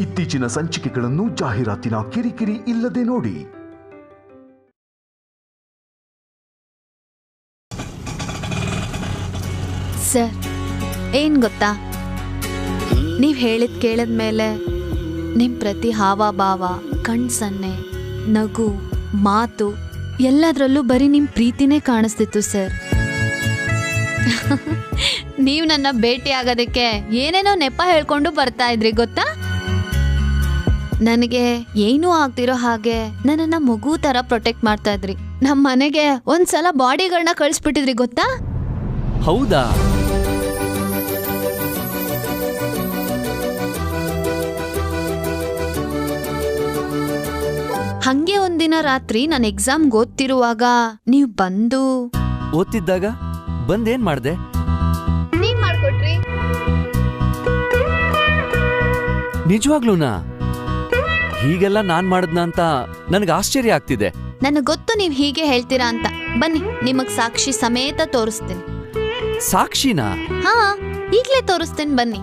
ಇತ್ತೀಚಿನ ಸಂಚಿಕೆಗಳನ್ನು ಜಾಹೀರಾತಿನ ಕಿರಿಕಿರಿ ಇಲ್ಲದೆ ನೋಡಿ. ಸರ್, ಏನ್ ಗೊತ್ತಾ, ನೀವ್ ಹೇಳಿದ್ ಕೇಳಿದ್ಮೇಲೆ ನಿಮ್ ಪ್ರತಿ ಹಾವಭಾವ, ಕಣ್ಸನ್ನೆ, ನಗು, ಮಾತು ಎಲ್ಲದರಲ್ಲೂ ಬರೀ ನಿಮ್ ಪ್ರೀತಿನೇ ಕಾಣಿಸ್ತಿತ್ತು ಸರ್. ನೀವು ನನ್ನ ಭೇಟಿ ಆಗೋದಕ್ಕೆ ಏನೇನೋ ನೆಪ ಹೇಳ್ಕೊಂಡು ಬರ್ತಾ ಇದ್ರಿ ಗೊತ್ತಾ. ನನಗೆ ಏನೂ ಆಗ್ತಿರೋ ಹಾಗೆ ನನ್ನನ್ನ ಮಗು ತರ ಪ್ರೊಟೆಕ್ಟ್ ಮಾಡ್ತಾ ಇದ್ರಿ. ನಮ್ಮ ಮನೆಗೆ ಒಂದ್ಸಲ ಬಾಡಿಗಳನ್ನ ಕಳಿಸ್ಬಿಟ್ಟಿದ್ರಿ ಗೊತ್ತಾ. ಹೌದಾ? ಹಂಗೆ ಒಂದಿನ ರಾತ್ರಿ ನಾನು ಎಕ್ಸಾಮ್ಗೆ ಓದ್ತಿರುವಾಗ ನೀವು ಬಂದು ಓದ್ತಿದ್ದಾಗ ಬಂದೇನ್ ಮಾಡ್ದೆ? ನೀವ್ ಮಾಡ್ಕೊಟ್ರಿ. ನಿಜವಾಗ್ಲೂನಾ? ಹೀಗೆಲ್ಲ ನಾನ್ ಮಾಡದ್ನ ಅಂತ ನನಗೆ ಆಶ್ಚರ್ಯ ಆಗ್ತಿದೆ. ನನಗೆ ಗೊತ್ತು ನೀವ್ ಹೀಗೆ ಹೇಳ್ತೀರಾ ಅಂತ. ಬನ್ನಿ, ನಿಮಗ್ ಸಾಕ್ಷಿ ಸಮೇತ ತೋರಿಸ್ತೀನಿ. ಸಾಕ್ಷಿನಾ? ಹಾ, ಈಗ್ಲೇ ತೋರಿಸ್ತೀನಿ ಬನ್ನಿ.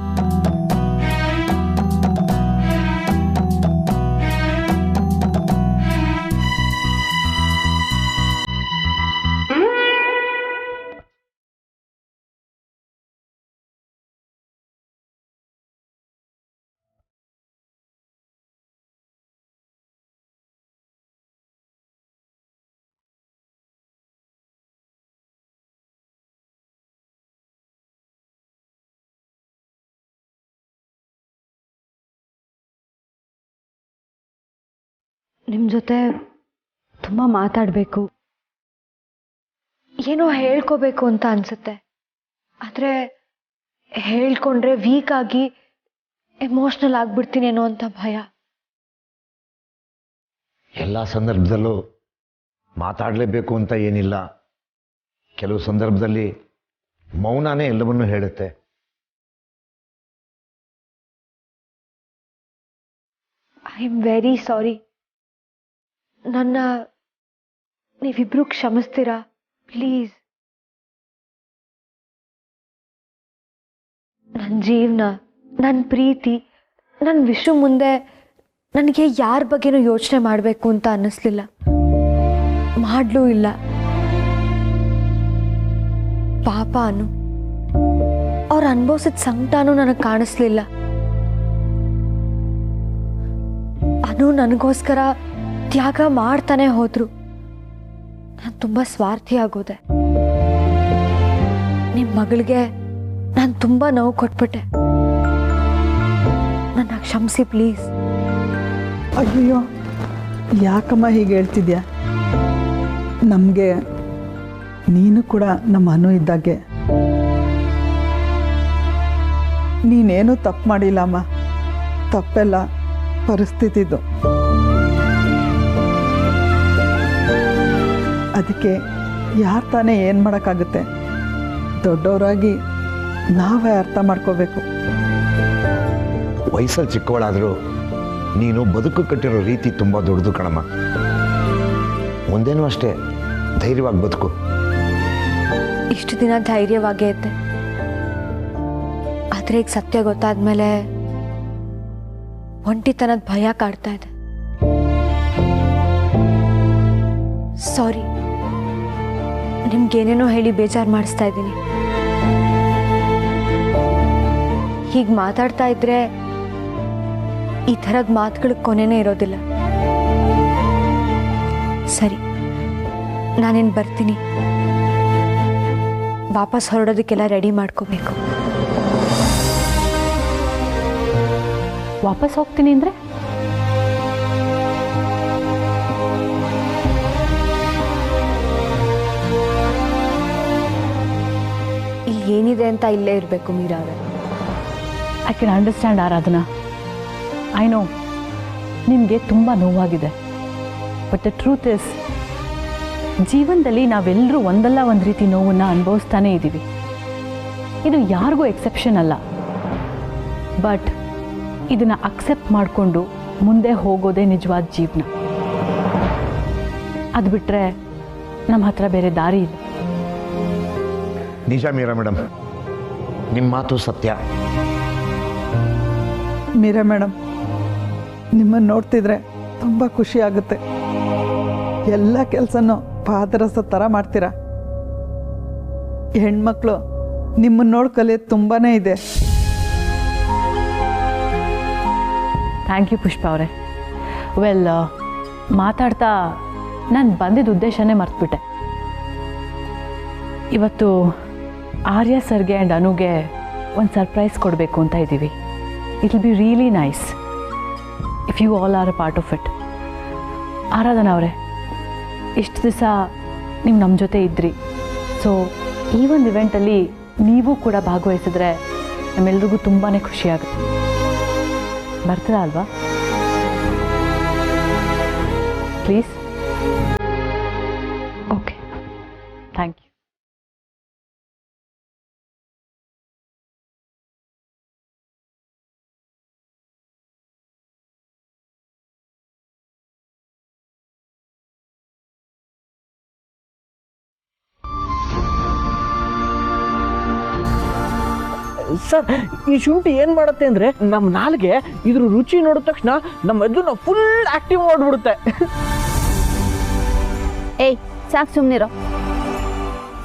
ನಿಮ್ಮ ಜೊತೆ ತುಂಬ ಮಾತಾಡಬೇಕು, ಏನೋ ಹೇಳ್ಕೋಬೇಕು ಅಂತ ಅನಿಸುತ್ತೆ. ಆದರೆ ಹೇಳ್ಕೊಂಡ್ರೆ ವೀಕ್ ಆಗಿ ಎಮೋಷ್ನಲ್ ಆಗ್ಬಿಡ್ತೀನೇನೋ ಅಂತ ಭಯ. ಎಲ್ಲ ಸಂದರ್ಭದಲ್ಲೂ ಮಾತಾಡಲೇಬೇಕು ಅಂತ ಏನಿಲ್ಲ. ಕೆಲವು ಸಂದರ್ಭದಲ್ಲಿ ಮೌನನೇ ಎಲ್ಲವನ್ನೂ ಹೇಳುತ್ತೆ. I am very sorry. ನನ್ನ ನೀವಿಬ್ರು ಕ್ಷಮಿಸ್ತೀರಾ ಪ್ಲೀಸ್? ನನ್ನ ಜೀವನ, ನನ್ನ ಪ್ರೀತಿ, ನನ್ನ ವಿಷಯ ಮುಂದೆ ನನಗೆ ಯಾರ ಬಗ್ಗೆನೂ ಯೋಚನೆ ಮಾಡಬೇಕು ಅಂತ ಅನ್ನಿಸ್ಲಿಲ್ಲ, ಮಾಡಲೂ ಇಲ್ಲ. ಪಾಪ ಅನು, ಅವ್ರು ಅನುಭವಿಸಿದ ಸಂಕಟನೂ ನನಗೆ ಕಾಣಿಸ್ಲಿಲ್ಲ. ಅನು ನನಗೋಸ್ಕರ ತ್ಯಾಗ ಮಾಡ್ತಾನೆ ಹೋದ್ರು. ನಾನು ತುಂಬ ಸ್ವಾರ್ಥಿ ಆಗೋದೆ. ನಿಮ್ಮ ಮಗಳಿಗೆ ನಾನು ತುಂಬ ನೋವು ಕೊಟ್ಬಿಟ್ಟೆ. ನನ್ನ ಕ್ಷಮಿಸಿ ಪ್ಲೀಸ್. ಅಯ್ಯೋ, ಯಾಕಮ್ಮ ಹೀಗೆ ಹೇಳ್ತಿದ್ಯಾ? ನಮಗೆ ನೀನು ಕೂಡ ನಮ್ಮ ಅನು ಇದ್ದಾಗೆ. ನೀನೇನು ತಪ್ಪು ಮಾಡಿಲ್ಲಮ್ಮ. ತಪ್ಪೆಲ್ಲ ಪರಿಸ್ಥಿತಿದು. ಅದಕ್ಕೆ ಯಾರು ತಾನೇ ಏನು ಮಾಡೋಕ್ಕಾಗುತ್ತೆ? ದೊಡ್ಡವರಾಗಿ ನಾವೇ ಅರ್ಥ ಮಾಡ್ಕೋಬೇಕು. ವಯಸ್ಸಲ್ಲಿ ಚಿಕ್ಕವಳಾದರೂ ನೀನು ಬದುಕು ಕಟ್ಟಿರೋ ರೀತಿ ತುಂಬ ದೊಡ್ಡದು ಕಣಮ್ಮ. ಮುಂದೇನೂ ಅಷ್ಟೇ ಧೈರ್ಯವಾಗಿ ಬದುಕು. ಇಷ್ಟು ದಿನ ಧೈರ್ಯವಾಗೇ ಇದ್ದೆ, ಆದರೆ ಈಗ ಸತ್ಯ ಗೊತ್ತಾದ್ಮೇಲೆ ಒಂಟಿತನದ ಭಯ ಕಾಡ್ತಾ ಇದೆ. ಸಾರಿ, ನಿಮ್ಗೇನೇನೋ ಹೇಳಿ ಬೇಜಾರು ಮಾಡಿಸ್ತಾ ಇದ್ದೀನಿ. ಹೀಗೆ ಮಾತಾಡ್ತಾ ಇದ್ರೆ ಈ ಥರದ ಮಾತುಗಳಿಗೆ ಕೊನೆನೇ ಇರೋದಿಲ್ಲ. ಸರಿ, ನಾನೇನು ಬರ್ತೀನಿ. ವಾಪಸ್ ಹೊರಡೋದಕ್ಕೆಲ್ಲ ರೆಡಿ ಮಾಡ್ಕೋಬೇಕು. ವಾಪಸ್ ಹೋಗ್ತೀನಿ ಅಂದರೆ? ಇಲ್ಲಿ ಏನಿದೆ ಅಂತ ಇಲ್ಲೇ ಇರಬೇಕು ಮೀರಾ ಅವರೇ. I can understand Aradhana. I know ನಿಮಗೆ ತುಂಬ ನೋವಾಗಿದೆ. ಬಟ್ ದ ಟ್ರೂತ್ ಇಸ್, ಜೀವನದಲ್ಲಿ ನಾವೆಲ್ಲರೂ ಒಂದಲ್ಲ ಒಂದು ರೀತಿ ನೋವನ್ನು ಅನುಭವಿಸ್ತಾನೇ ಇದ್ದೀವಿ. ಇದು ಯಾರಿಗೂ ಎಕ್ಸೆಪ್ಷನ್ ಅಲ್ಲ. ಬಟ್ ಇದನ್ನು ಅಕ್ಸೆಪ್ಟ್ ಮಾಡಿಕೊಂಡು ಮುಂದೆ ಹೋಗೋದೇ ನಿಜವಾದ ಜೀವನ. ಅದು ಬಿಟ್ಟರೆ ನಮ್ಮ ಹತ್ರ ಬೇರೆ ದಾರಿ ಇಲ್ಲ. ನಿಜ ಮೀರಾ ಮೇಡಮ್, ನಿಮ್ಮ ಮಾತು ಸತ್ಯ. ಮೀರಾ ಮೇಡಮ್, ನಿಮ್ಮನ್ನು ನೋಡ್ತಿದ್ರೆ ತುಂಬ ಖುಷಿ ಆಗುತ್ತೆ. ಎಲ್ಲ ಕೆಲಸನೂ ಪಾದರಸ ಥರ ಮಾಡ್ತೀರಾ. ಹೆಣ್ಮಕ್ಳು ನಿಮ್ಮನ್ನು ನೋಡಿ ಕಲಿಯೋದು ತುಂಬಾ ಇದೆ. ಥ್ಯಾಂಕ್ ಯು ಪುಷ್ಪ ಅವರೇ. ವೆಲ್, ಮಾತಾಡ್ತಾ ನಾನು ಬಂದಿದ್ದ ಉದ್ದೇಶನೇ ಮರ್ತ್ಬಿಟ್ಟೆ. ಇವತ್ತು ಆರ್ಯ ಸರ್ಗೆ ಆ್ಯಂಡ್ ಅನುಗೆ ಒಂದು ಸರ್ಪ್ರೈಸ್ ಕೊಡಬೇಕು ಅಂತ ಇದ್ದೀವಿ. It will be really nice if you all are a part of it. Aradhana ಅವರೇ, ಇಷ್ಟು ದಿವಸ ನೀವು ನಮ್ಮ ಜೊತೆ ಇದ್ರಿ. ಸೊ ಈ ಒಂದು ಇವೆಂಟಲ್ಲಿ ನೀವು ಕೂಡ ಭಾಗವಹಿಸಿದ್ರೆ ನಮ್ಮೆಲ್ರಿಗೂ ತುಂಬಾ ಖುಷಿಯಾಗುತ್ತೆ. ಬರ್ತೀರಾ ಅಲ್ವಾ? Please. Okay, thank you. Sir, ಈ ಶುಂಠಿ ಏನು ಮಾಡುತ್ತೆ ಅಂದರೆ ನಮ್ಮ ನಾಲ್ಗೆ ಇದ್ರ ರುಚಿ ನೋಡಿದ ತಕ್ಷಣ ನಮ್ಮ ಮೆದುಳನ್ನ ಫುಲ್ ಆಕ್ಟಿವ್ ಮಾಡಿಬಿಡುತ್ತೆ. ಏಯ್, ಸಾಕು ಸುಮ್ಮನಿರೋ.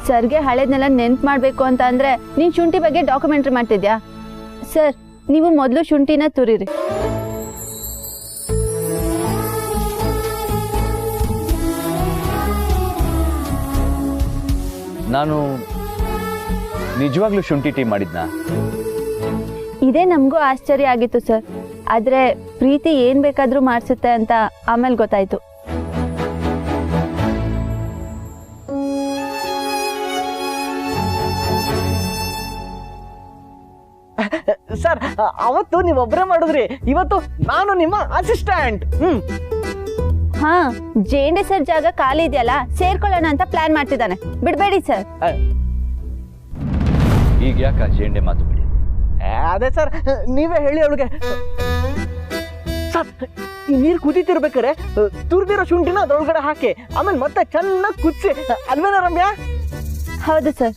ಸರ್ಗೆ ಹಳೇದನ್ನೆಲ್ಲ ನೆನ್ಪು ಮಾಡಬೇಕು ಅಂತ ಅಂದರೆ ನೀನು ಶುಂಠಿ ಬಗ್ಗೆ ಡಾಕ್ಯುಮೆಂಟ್ರಿ ಮಾಡ್ತಿದ್ಯಾ? ಸರ್, ನೀವು ಮೊದಲು ಶುಂಠಿನ ತುರಿರಿ. ನಾನು ನಿಜವಾಗ್ಲೂ ಶುಂಠಿ ಟೀ ಮಾಡಿದ್ನಾ? ಇದೇ ನಮಗೂ ಆಶ್ಚರ್ಯ ಆಗಿತ್ತು ಸರ್. ಆದರೆ ಪ್ರೀತಿ ಏನು ಬೇಕಾದರೂ ಮಾಡಿಸುತ್ತೆ ಅಂತ ಆಮೇಲೆ ಗೊತ್ತಾಯಿತು. ಸರ್, ಅವತ್ತು ನೀವೊಬ್ಬರೇ ಮಾಡಿದ್ರಿ, ಇವತ್ತು ನಾನು ನಿಮ್ಮ ಅಸಿಸ್ಟೆಂಟ್. ಹಾ, ಜೇಂಡೆ ಸರ್ ಜಾಗ ಖಾಲಿ ಇದೆಯಲ್ಲ, ಸೇರ್ಕೊಳ್ಳೋಣ ಅಂತ ಪ್ಲಾನ್ ಮಾಡ್ತಿದ್ದಾನೆ. ಬಿಡಬೇಡಿ ಸರ್. ಈಗ ಯಾಕೆ ಜೇಂಡೆ ಮಾತು ಬಿಡಿ? ಅದೇ ಸರ್, ನೀವೇ ಹೇಳಿ ಅವಳಿಗೆ. ಸರ್, ಈ ನೀರು ಕುದೀತಿರ್ಬೇಕಾರೆ ತುರ್ದಿರೋ ಶುಂಠಿನ ಅದ್ರೊಳಗಡೆ ಹಾಕಿ ಆಮೇಲೆ ಮತ್ತೆ ಚೆನ್ನಾಗಿ ಕುದಿಸಿ, ಅಲ್ವೇನ ರಮ್ಯಾ? ಹೌದು ಸರ್.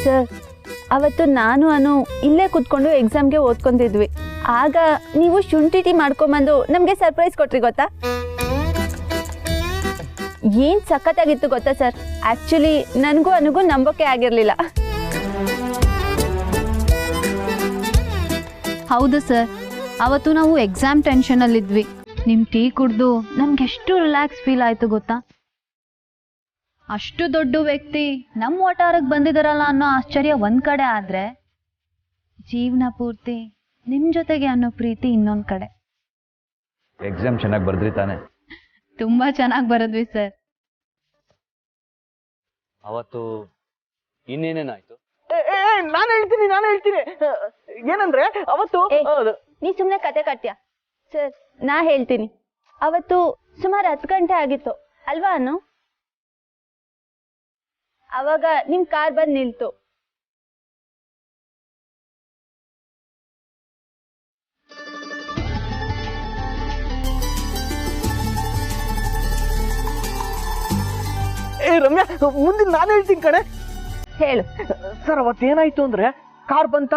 ಸರ್, ಅವತ್ತು ನಾನು ಅನು ಇಲ್ಲೇ ಕೂತ್ಕೊಂಡು ಎಕ್ಸಾಮ್ಗೆ ಓದ್ಕೊಂತಿದ್ವಿ. ಆಗ ನೀವು ಶುಂಠಿ ಟೀ ಮಾಡ್ಕೊಂಬಂದು ನಮಗೆ ಸರ್ಪ್ರೈಸ್ ಕೊಟ್ರಿ, ಗೊತ್ತಾ? ಏನ್ ಸಖತ್ತಾಗಿತ್ತು ಗೊತ್ತಾ ಸರ್? ಆಕ್ಚುಲಿ ನನಗೂ ಅನುಗೂ ನಂಬೋಕೆ ಆಗಿರ್ಲಿಲ್ಲ. ಹೌದು ಸರ್, ಅವತ್ತು ನಾವು ಎಕ್ಸಾಮ್ ಟೆನ್ಷನಲ್ಲಿದ್ವಿ. ನಿಮ್ಮ ಟೀ ಕುಡಿದು ನಮ್ಗೆಷ್ಟು ರಿಲ್ಯಾಕ್ಸ್ ಫೀಲ್ ಆಯಿತು ಗೊತ್ತಾ? ಅಷ್ಟು ದೊಡ್ಡ ವ್ಯಕ್ತಿ ನಮ್ಮ ವಟಾರಕ್ಕೆ ಬಂದಿದ್ದಾರಲ್ಲ ಅನ್ನೋ ಆಶ್ಚರ್ಯ ಒಂದು ಕಡೆ ಆದರೆ, ಜೀವನ ಪೂರ್ತಿ ನಿಮ್ಮ ಜೊತೆಗೆ ಅನ್ನೋ ಪ್ರೀತಿ ಇನ್ನೊಂದು ಕಡೆ. ಎಕ್ಸಾಮ್ ಚೆನ್ನಾಗಿ ಬರ್ದ್ರಿ ತಾನೆ? ತುಂಬ ಚೆನ್ನಾಗಿ ಬರೆದ್ವಿ ಸರ್. ಅವತ್ತು ಇನ್ನೇನೇನಾಯ್ತು? ನಾನು ಹೇಳ್ತೀನಿ ಏನಂದ್ರೆ ಅವತ್ತು ನೀ ಸುಮ್ಮನೆ ಕತೆ ಕಟ್ಟ್ಯಾ? ಸರ್, ನಾ ಹೇಳ್ತೀನಿ. ಅವತ್ತು ಸುಮಾರು 10 ಗಂಟೆ ಆಗಿತ್ತು ಅಲ್ವಾ ಅನು? ಅವಾಗ ನಿಮ್ ಕಾರ್ ಬಂದು ನಿಲ್ತು. ರಮ್ಯಾ, ಮುಂದಿನ ನಾನು ಹೇಳ್ತೀನಿ ಕಣೆ. ಹೇಳು ಸರ್, ಅವತ್ತೇನಾಯ್ತು ಅಂದ್ರೆ ಕಾರ್ ಬಂತ.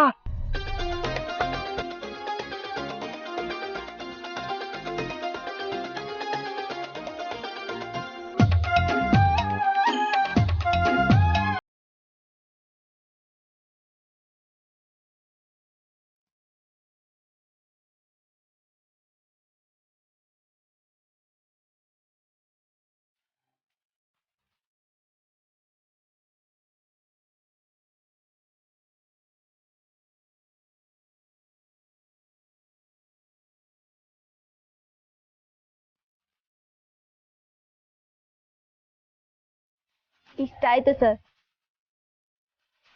ಇಷ್ಟ ಆಯ್ತು ಸರ್.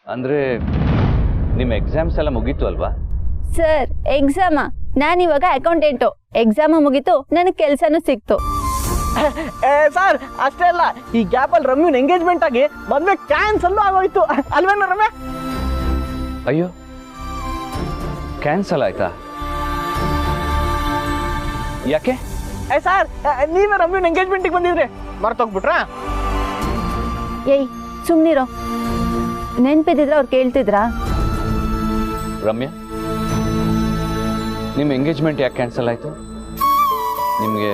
ಅಂದ್ರೆ ನಿಮ್ಮ ಎಕ್ಸಾಮ್ಸ್ ಎಲ್ಲ ಮುಗೀತು ಅಲ್ವಾ? Sir, exam? ನಾನಿವಾಗ ಅಕೌಂಟೆಂಟು. ಎಕ್ಸಾಮ ಮುಗೀತು, ನನಗೆ ಕೆಲಸನೂ ಸಿಕ್ತು. ಸರ್, ಅಷ್ಟೇ ಅಲ್ಲ, ಈ ಗ್ಯಾಪಲ್ಲಿ ರಮ್ಯನ್ ಎಂಗೇಜ್ಮೆಂಟ್ ಆಗಿ ಮದ್ವೆ ಕ್ಯಾನ್ಸಲ್ ಆಗೋಯ್ತು, ಅಲ್ವೇನ ರಮ್ಯಾ? ಅಯ್ಯೋ, ಕ್ಯಾನ್ಸಲ್ ಆಯ್ತಾ? ಯಾಕೆ? ಸರ್, ನೀವೇ ರಮ್ಯನ್ ಎಂಗೇಜ್ಮೆಂಟಿಗೆ ಬಂದಿದ್ರಿ, ಮರ್ತೋಗ್ಬಿಟ್ರಾ? ಏಯ್, ಸುಮ್ನಿರೋ. ನೆನ್ಪಿದ್ರೆ ಅವ್ರು ಕೇಳ್ತಿದ್ರಾ? ರಮ್ಯಾ, ನಿಮ್ಮ ಎಂಗೇಜ್ಮೆಂಟ್ ಯಾಕೆ ಕ್ಯಾನ್ಸಲ್ ಆಯಿತು? ನಿಮಗೆ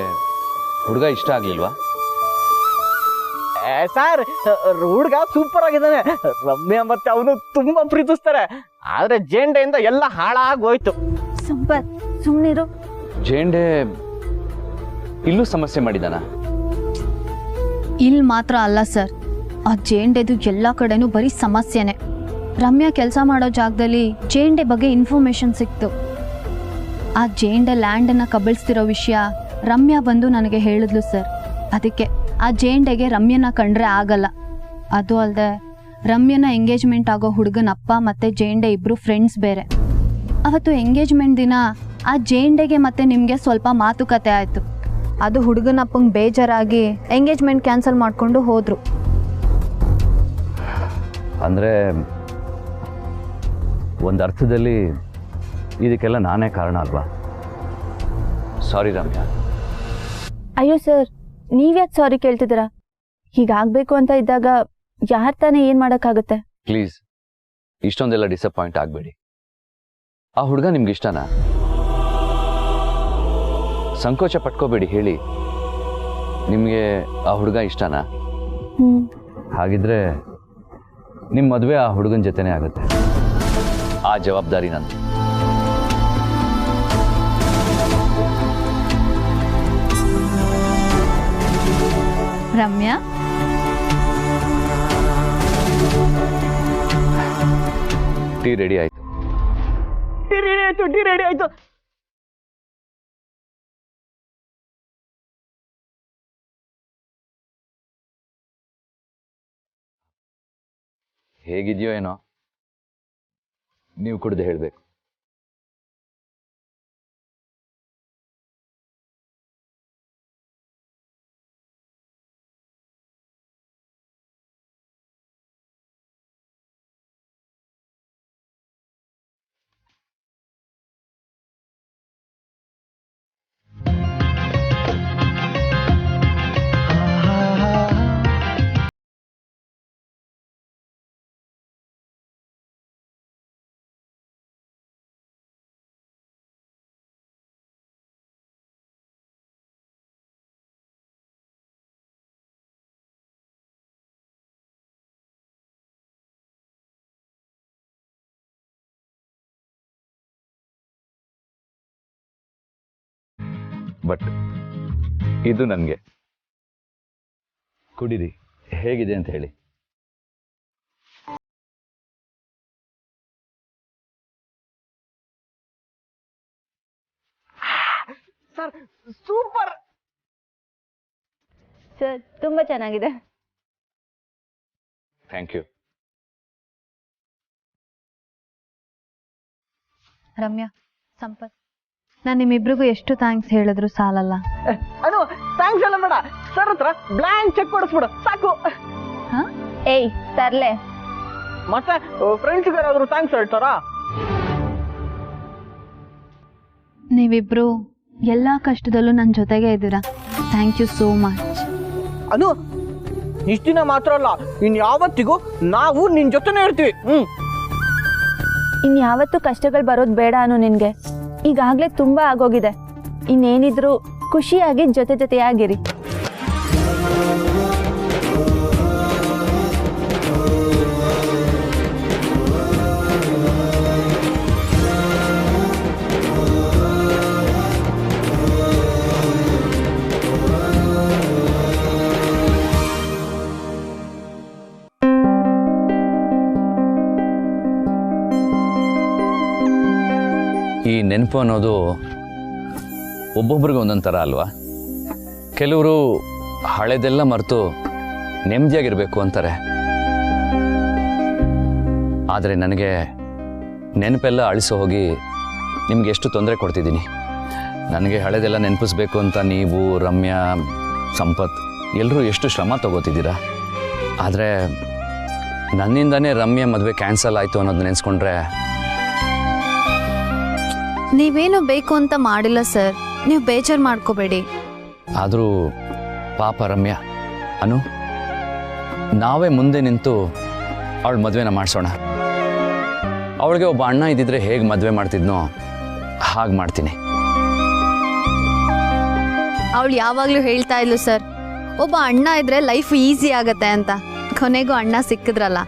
ಹುಡುಗ ಇಷ್ಟ ಆಗಲಿಲ್ವಾ? ಸರ್, ಹುಡುಗ ಸೂಪರ್ ಆಗಿದ್ದಾನೆ. ರಮ್ಯಾ ಮತ್ತೆ ಅವನು ತುಂಬಾ ಪ್ರೀತಿಸ್ತಾರೆ. ಆದ್ರೆ ಜೇಂಡೆಯಿಂದ ಎಲ್ಲ ಹಾಳಾಗೋಯ್ತು. ಸಂಪತ್, ಸುಮ್ಮನಿರು. ಜೇಂಡೆ ಇಲ್ಲೂ ಸಮಸ್ಯೆ ಮಾಡಿದಾನ? ಇಲ್ಲಿ ಮಾತ್ರ ಅಲ್ಲ ಸರ್, ಆ ಜೇಂಡೆದು ಎಲ್ಲ ಕಡೆನೂ ಬರೀ ಸಮಸ್ಯೆನೆ. ರಮ್ಯಾ ಕೆಲಸ ಮಾಡೋ ಜಾಗದಲ್ಲಿ ಜೇಂಡೆ ಬಗ್ಗೆ ಇನ್ಫಾರ್ಮೇಶನ್ ಸಿಕ್ತು. ಆ ಜೇಂಡೆ ಲ್ಯಾಂಡನ್ನು ಕಬಳಿಸ್ತಿರೋ ವಿಷಯ ರಮ್ಯಾ ಬಂದು ನನಗೆ ಹೇಳಿದ್ಲು ಸರ್. ಅದಕ್ಕೆ ಆ ಜೇಂಡೆಗೆ ರಮ್ಯನ ಕಂಡ್ರೆ ಆಗಲ್ಲ. ಅದು ಅಲ್ಲದೆ ರಮ್ಯನ ಎಂಗೇಜ್ಮೆಂಟ್ ಆಗೋ ಹುಡುಗನ ಅಪ್ಪ ಮತ್ತು ಜೇಂಡೆ ಇಬ್ಬರು ಫ್ರೆಂಡ್ಸ್ ಬೇರೆ. ಅವತ್ತು ಎಂಗೇಜ್ಮೆಂಟ್ ದಿನ ಆ ಜೇಂಡೆಗೆ ಮತ್ತು ನಿಮಗೆ ಸ್ವಲ್ಪ ಮಾತುಕತೆ ಆಯಿತು. ಅದು ಹುಡುಗನ ಅಪ್ಪಂಗೆ ಬೇಜಾರಾಗಿ ಎಂಗೇಜ್ಮೆಂಟ್ ಕ್ಯಾನ್ಸಲ್ ಮಾಡಿಕೊಂಡು ಹೋದರು. ಅಂದರೆ ಒಂದು ಅರ್ಥದಲ್ಲಿ ಇದಕ್ಕೆಲ್ಲ ನಾನೇ ಕಾರಣ ಅಲ್ವಾ? ಸಾರಿ ರಮ್ಯಾ. ಅಯ್ಯೋ ಸರ್, ನೀವ್ಯಾಕೆ ಸಾರಿ ಕೇಳ್ತಿದ್ದೀರಾ? ಹೀಗಾಗಬೇಕು ಅಂತ ಇದ್ದಾಗ ಯಾರು ತಾನೇ ಏನು ಮಾಡೋಕ್ಕಾಗುತ್ತೆ? ಪ್ಲೀಸ್ ಇಷ್ಟೊಂದೆಲ್ಲ ಡಿಸಪಾಯಿಂಟ್ ಆಗಬೇಡಿ. ಆ ಹುಡುಗ ನಿಮ್ಗೆ ಇಷ್ಟನಾ? ಸಂಕೋಚ ಪಟ್ಕೋಬೇಡಿ, ಹೇಳಿ. ನಿಮಗೆ ಆ ಹುಡುಗ ಇಷ್ಟನಾ? ಹಾಗಿದ್ರೆ ನಿಮ್ಮ ಮದುವೆ ಆ ಹುಡುಗನ ಜೊತೆನೇ ಆಗುತ್ತೆ. ಆ ಜವಾಬ್ದಾರಿ ನಂದು. ರಮ್ಯಾ, ಟೀ ರೆಡಿ ಆಯ್ತು. ಟೀ ರೆಡಿ ಆಯ್ತು. ಹೇಗಿದೆಯೋ ಏನೋ, ನೀವು ಕುಡಿದು ಹೇಳಬೇಕು. ಬಟ್ ಇದು ನನಗೆ. ಕುಡೀರಿ, ಹೇಗಿದೆ ಅಂತ ಹೇಳಿ. Sir, super. ಸರ್, ತುಂಬ ಚೆನ್ನಾಗಿದೆ. Thank you. ರಮ್ಯಾ, ಸಂಪತ್, ನಾನು ನಿಮ್ಮಿಬ್ರಿಗೂ ಎಷ್ಟು ಥ್ಯಾಂಕ್ಸ್ ಹೇಳಿದ್ರು ಸಾಲಲ್ಲ. ಅನು, ಥ್ಯಾಂಕ್ಸ್ ಎಲ್ಲ ಬೇಡ. ಸರ್ ಹತ್ರ ಬ್ಲ್ಯಾಂಕ್ ಚೆಕ್ ಕೊಡಿಸ್ಬಿಡು ಸಾಕು. ಏಯ್ ತರ್ಲೆ. ಮತ್ತೆ ಫ್ರೆಂಡ್ಸ್ಗೆ ಯಾರಾದ್ರು ಥ್ಯಾಂಕ್ಸ್ ಹೇಳ್ತಾರಾ? ನೀವಿಬ್ರು ಎಲ್ಲ ಕಷ್ಟದಲ್ಲೂ ನನ್ನ ಜೊತೆಗೆ ಇದ್ದೀರಾ. Thank you so much. Anu, ಇಷ್ಟ ದಿನ ಮಾತ್ರ ಅಲ್ಲ, ಇನ್ಯಾವತ್ತಿಗೂ ನಾವು ನಿನ್ ಜೊತೆನೇ ಇರ್ತೀವಿ. ಇನ್ಯಾವತ್ತೂ ಕಷ್ಟಗಳು ಬರೋದು ಬೇಡ ಅನು ನಿನಗೆ. ಈಗಾಗಲೇ ತುಂಬ ಆಗೋಗಿದೆ. ಇನ್ನೇನಿದ್ರು ಖುಷಿಯಾಗಿ ಜೊತೆಯಾಗಿರಿ. ಈ ನೆನಪು ಅನ್ನೋದು ಒಬ್ಬೊಬ್ರಿಗೆ ಒಂದೊಂದು ಥರ ಅಲ್ವಾ? ಕೆಲವರು ಹಳೆದೆಲ್ಲ ಮರೆತು ನೆಮ್ಮದಿಯಾಗಿರಬೇಕು ಅಂತಾರೆ. ಆದರೆ ನನಗೆ ನೆನಪೆಲ್ಲ ಅಳಿಸೋ ಹೋಗಿ ನಿಮ್ಗೆ ಎಷ್ಟು ತೊಂದರೆ ಕೊಡ್ತಿದ್ದೀನಿ. ನನಗೆ ಹಳೆದೆಲ್ಲ ನೆನಪಿಸ್ಬೇಕು ಅಂತ ನೀವು, ರಮ್ಯಾ, ಸಂಪತ್ ಎಲ್ಲರೂ ಎಷ್ಟು ಶ್ರಮ ತಗೋತಿದ್ದೀರಾ. ಆದರೆ ನನ್ನಿಂದನೇ ರಮ್ಯಾ ಮದುವೆ ಕ್ಯಾನ್ಸಲ್ ಆಯಿತು ಅನ್ನೋದು ನೆನೆಸ್ಕೊಂಡ್ರೆ. ನೀವೇನು ಬೇಕು ಅಂತ ಮಾಡಿಲ್ಲ ಸರ್, ನೀವು ಬೇಜಾರು ಮಾಡ್ಕೋಬೇಡಿ. ಆದರೂ ಪಾಪ ರಮ್ಯಾ. ಅನು, ನಾವೇ ಮುಂದೆ ನಿಂತು ಅವಳ ಮದುವೆನ ಮಾಡಿಸೋಣ. ಅವಳಿಗೆ ಒಬ್ಬ ಅಣ್ಣ ಇದ್ದಿದ್ರೆ ಹೇಗೆ ಮದುವೆ ಮಾಡ್ತಿದ್ನೋ ಹಾಗೆ ಮಾಡ್ತೀನಿ. ಅವಳು ಯಾವಾಗಲೂ ಹೇಳ್ತಾ ಇದ್ಲು ಸರ್, ಒಬ್ಬ ಅಣ್ಣ ಇದ್ರೆ ಲೈಫ್ ಈಸಿ ಆಗತ್ತೆ ಅಂತ. ಕೊನೆಗೂ ಅಣ್ಣ ಸಿಕ್ಕಿದ್ರಲ್ಲ.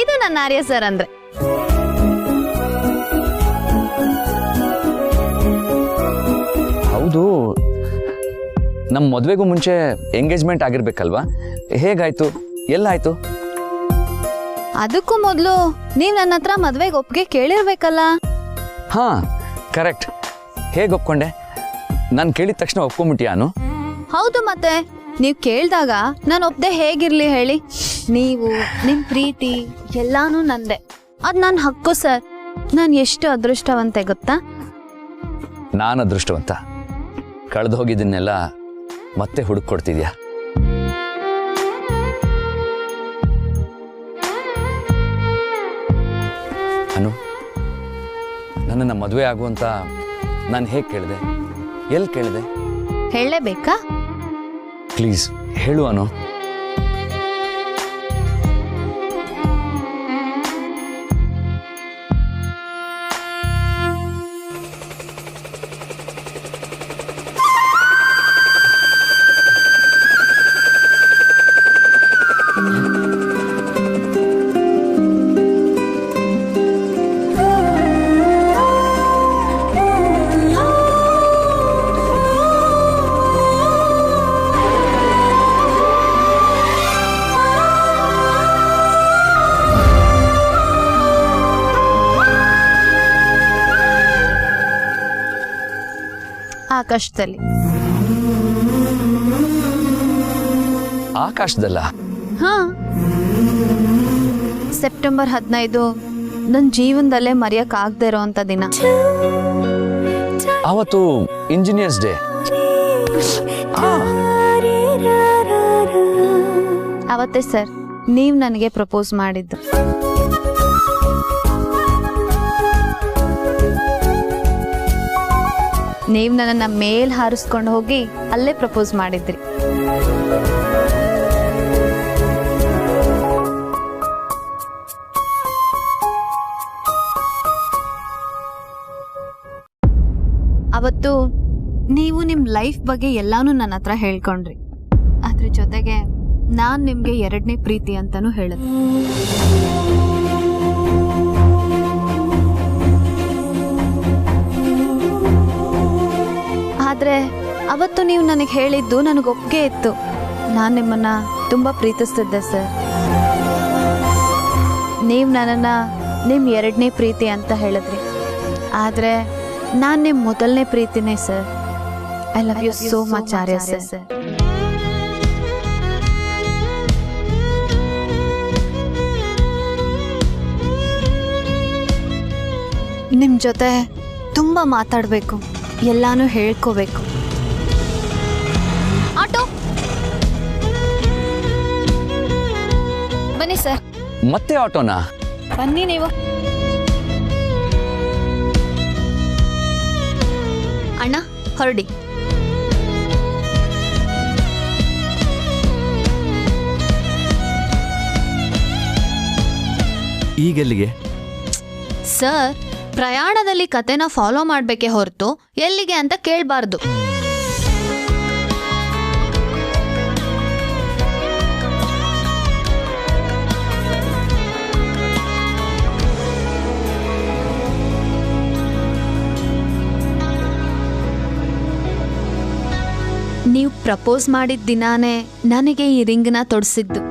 ಇದು ನನ್ನ ಆರ್ಯ ಸರ್ ಅಂದ್ರೆ. ಹೌದು, ನಮ್ಮ ಮದುವೆಗೂ ಮುಂಚೆ ಎಂಗೇಜ್ಮೆಂಟ್ ಆಗಿರ್ಬೇಕಲ್ವಾ? ಹೇಗಾಯ್ತು? ಎಲ್ಲಾಯ್ತು? ಅದಕ್ಕೂ ಮೊದಲು ನೀವು ನನ್ನ ಹತ್ರ ಮದ್ವೆಗೆ ಒಪ್ಪಿಗೆ ಕೇಳಿರ್ಬೇಕಲ್ಲ. ಹಾ, ಕರೆಕ್ಟ್. ಹೇಗೆ ಒಪ್ಕೊಂಡೆ? ನಾನು ಕೇಳಿದ ತಕ್ಷಣ ಒಪ್ಕೊಂಬಿಟ್ಟಿಯಾನು? ಹೌದು, ಮತ್ತೆ ನೀವು ಕೇಳಿದಾಗ ನಾನು ಒಪ್ಪದೆ ಹೇಗಿರ್ಲಿ ಹೇಳಿ? ನೀವು, ನಿಮ್ಮ ಪ್ರೀತಿ ಎಲ್ಲಾನು ನಂದೆ. ಅದು ನನ್ನ ಹಕ್ಕು ಸರ್. ನಾನು ಎಷ್ಟು ಅದೃಷ್ಟವಂತೆ ಗೊತ್ತಾ? ನಾನು ಅದೃಷ್ಟವಂತ. ಕಳೆದು ಹೋಗಿದ್ದನ್ನೆಲ್ಲ ಮತ್ತೆ ಹುಡುಕೊಡ್ತಿದ್ಯಾ? ಅನು, ನನ್ನನ್ನು ಮದುವೆ ಆಗುವಂತ ನಾನು ಹೇಗೆ ಕೇಳಿದೆ? ಎಲ್ಲಿ ಕೇಳಿದೆ? ಹೇಳಲೇಬೇಕಾ? ಪ್ಲೀಸ್ ಹೇಳು ಅನು. ಆಕಾಶದಲ್ಲಿ. ಆಕಾಶದಲ್ಲ? ಹಾ, ಸೆಪ್ಟೆಂಬರ್ 15 ನನ್ನ ಜೀವನದಲ್ಲೇ ಮರೆಯಕ್ಕಾಗದೇ ಇರೋಂಥ ದಿನ. ಅವತ್ತು ಇಂಜಿನಿಯರ್ಸ್ ಡೇ. ಅವತ್ತೇ ಸರ್ ನೀವು ನನಗೆ ಪ್ರಪೋಸ್ ಮಾಡಿದ್ದು. ನೀವು ನನ್ನನ್ನು ಮೇಲ್ ಹಾರಿಸ್ಕೊಂಡು ಹೋಗಿ ಅಲ್ಲೇ ಪ್ರಪೋಸ್ ಮಾಡಿದ್ರಿ. ಅವತ್ತು ನೀವು ನಿಮ್ಮ ಲೈಫ್ ಬಗ್ಗೆ ಎಲ್ಲಾನು ನನ್ನ ಹತ್ರ ಹೇಳ್ಕೊಂಡ್ರಿ. ಅದ್ರ ಜೊತೆಗೆ ನಾನು ನಿಮಗೆ 2ನೇ ಪ್ರೀತಿ ಅಂತಾನೂ ಹೇಳಿದೆ. ಆದರೆ ಅವತ್ತು ನೀವು ನನಗೆ ಹೇಳಿದ್ದು ನನಗೆ ಒಪ್ಪಿಗೆ ಇತ್ತು. ನಾನು ನಿಮ್ಮನ್ನು ತುಂಬ ಪ್ರೀತಿಸ್ತಿದ್ದೆ ಸರ್. ನೀವು ನನ್ನನ್ನು ನಿಮ್ಮ 2ನೇ ಪ್ರೀತಿ ಅಂತ ಹೇಳಿದ್ರಿ. ಆದರೆ ನಾನು ನಿಮ್ಮ ಮೊದಲನೇ ಪ್ರೀತಿನೇ sir. I love you so much Arya sir. ನಿಮ್ಮ ಜೊತೆ ತುಂಬ ಮಾತಾಡಬೇಕು, ಎಲ್ಲಾನು ಹೇಳ್ಕೋಬೇಕು. ಆಟೋ ಬನ್ನಿ ಸರ್. ಮತ್ತೆ ಆಟೋನಾ? ಬನ್ನಿ ನೀವು. ಅಣ್ಣ ಹೊರಡಿ. ಈಗೆಲ್ಲಿಗೆ? ಸರ್, ಪ್ರಯಾಣದಲ್ಲಿ ಕತೆನ ಫಾಲೋ ಮಾಡಬೇಕೇ ಹೊರತು ಎಲ್ಲಿಗೆ ಅಂತ ಕೇಳಬಾರ್ದು. ನೀವು ಪ್ರಪೋಸ್ ಮಾಡಿದ ದಿನಾನೇ ನನಗೆ ಈ ರಿಂಗ್ನ ತೊಡಿಸಿದ್ದು.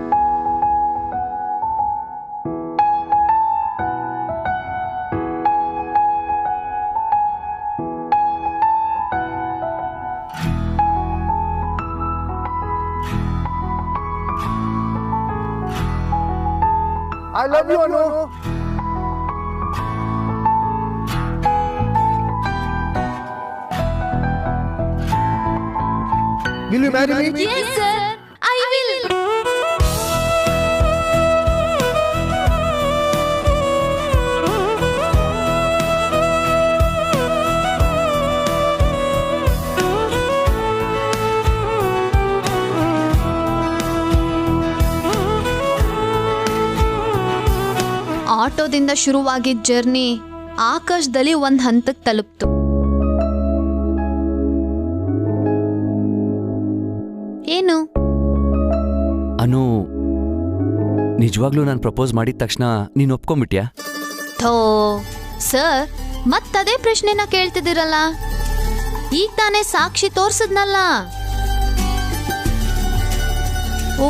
I love you, Anu. Will you marry me? Yes, sir. I will. ಆಟೋದಿಂದ ಶುರುವಾಗಿದ್ದ ಜರ್ನಿ ಆಕಾಶದಲ್ಲಿ ಒಂದು ಹಂತಕ್ಕೆ ತಲುಪ್ತು. ಏನು? ಅನು, ನಿಜವಾಗ್ಲೂ ನಾನು ಪ್ರಪೋಸ್ ಮಾಡಿದ ತಕ್ಷಣ ನೀನು ಒಪ್ಕೊಂಬಿಟ್ಯಾ? ಥೋ ಸರ್, ಮತ್ತದೇ ಪ್ರಶ್ನೆನ ಕೇಳ್ತಿದ್ದೀರಲ್ಲ. ಈಗ ತಾನೇ ಸಾಕ್ಷಿ ತೋರ್ಸದ್ನಲ್ಲ. ಓ,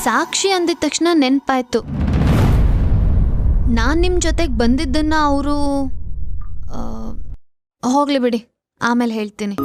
ಸಾಕ್ಷಿ ಅಂದಿದ ತಕ್ಷಣ ನೆನಪಾಯ್ತು. ನಾನು ನಿಮ್ಮ ಜೊತೆಗೆ ಬಂದಿದ್ದನ್ನ ಅವರು ಹೋಗ್ಲಿ ಬಿಡಿ, ಆಮೇಲೆ ಹೇಳ್ತೀನಿ.